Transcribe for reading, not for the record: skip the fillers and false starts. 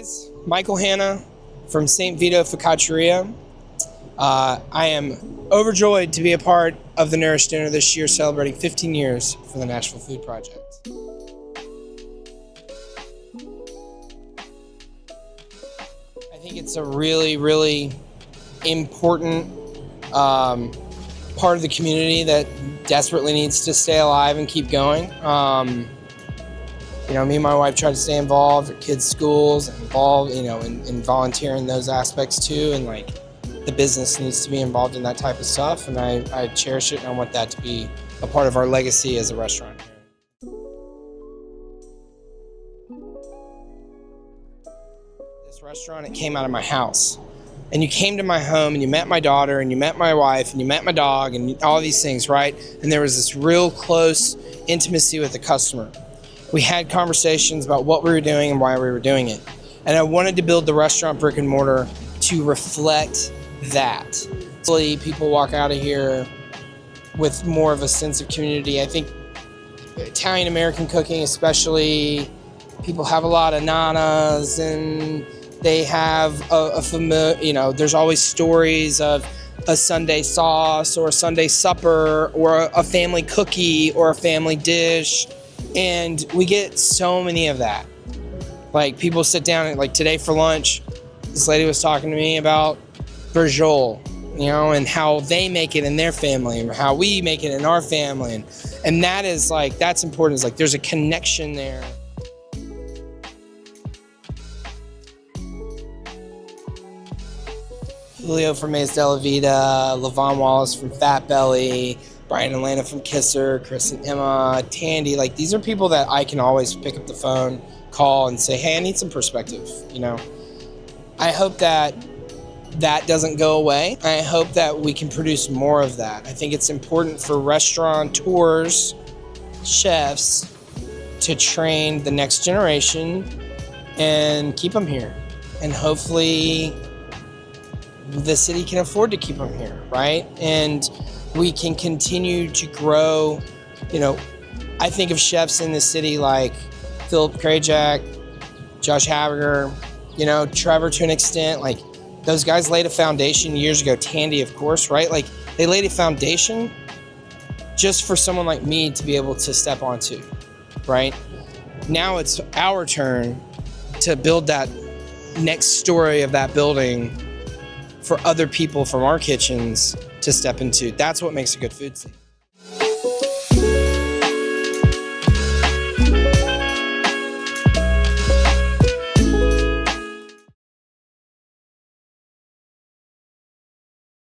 guys, Michael Hanna from St. Vito Focacceria. I am overjoyed to be a part of the Nourish dinner this year, celebrating 15 years for the Nashville Food Project. I think it's a really, really important part of the community that desperately needs to stay alive and keep going. Me and my wife try to stay involved at kids' schools, involved, in volunteering those aspects too, and like the business needs to be involved in that type of stuff, and I cherish it, and I want that to be a part of our legacy as a restaurant here. This restaurant, it came out of my house, and you came to my home and you met my daughter and you met my wife and you met my dog and all these things, right? And there was this real close intimacy with the customer. We had conversations about what we were doing and why we were doing it. And I wanted to build the restaurant brick and mortar to reflect that. So people walk out of here with more of a sense of community. I think Italian-American cooking especially, people have a lot of nanas and they have a familiar, there's always stories of a Sunday sauce or a Sunday supper or a family cookie or a family dish. And we get so many of that. Like people sit down and like today for lunch, this lady was talking to me about brajol, and how they make it in their family and how we make it in our family. And that is like, that's important. It's like there's a connection there. Julio from Maze Della Vita, Lavon Wallace from Fat Belly, Brian and Lana from Kisser, Chris and Emma, Tandy, like these are people that I can always pick up the phone, call and say, hey, I need some perspective, I hope that doesn't go away. I hope that we can produce more of that. I think it's important for restaurateurs, chefs, to train the next generation and keep them here. And hopefully the city can afford to keep them here, right? And we can continue to grow. I think of chefs in the city like Philip Krajak, Josh Haberger, Trevor to an extent. Like those guys laid a foundation years ago. Tandy, of course, right? Like they laid a foundation just for someone like me to be able to step onto, right? Now it's our turn to build that next story of that building for other people from our kitchens to step into. That's what makes a good food scene.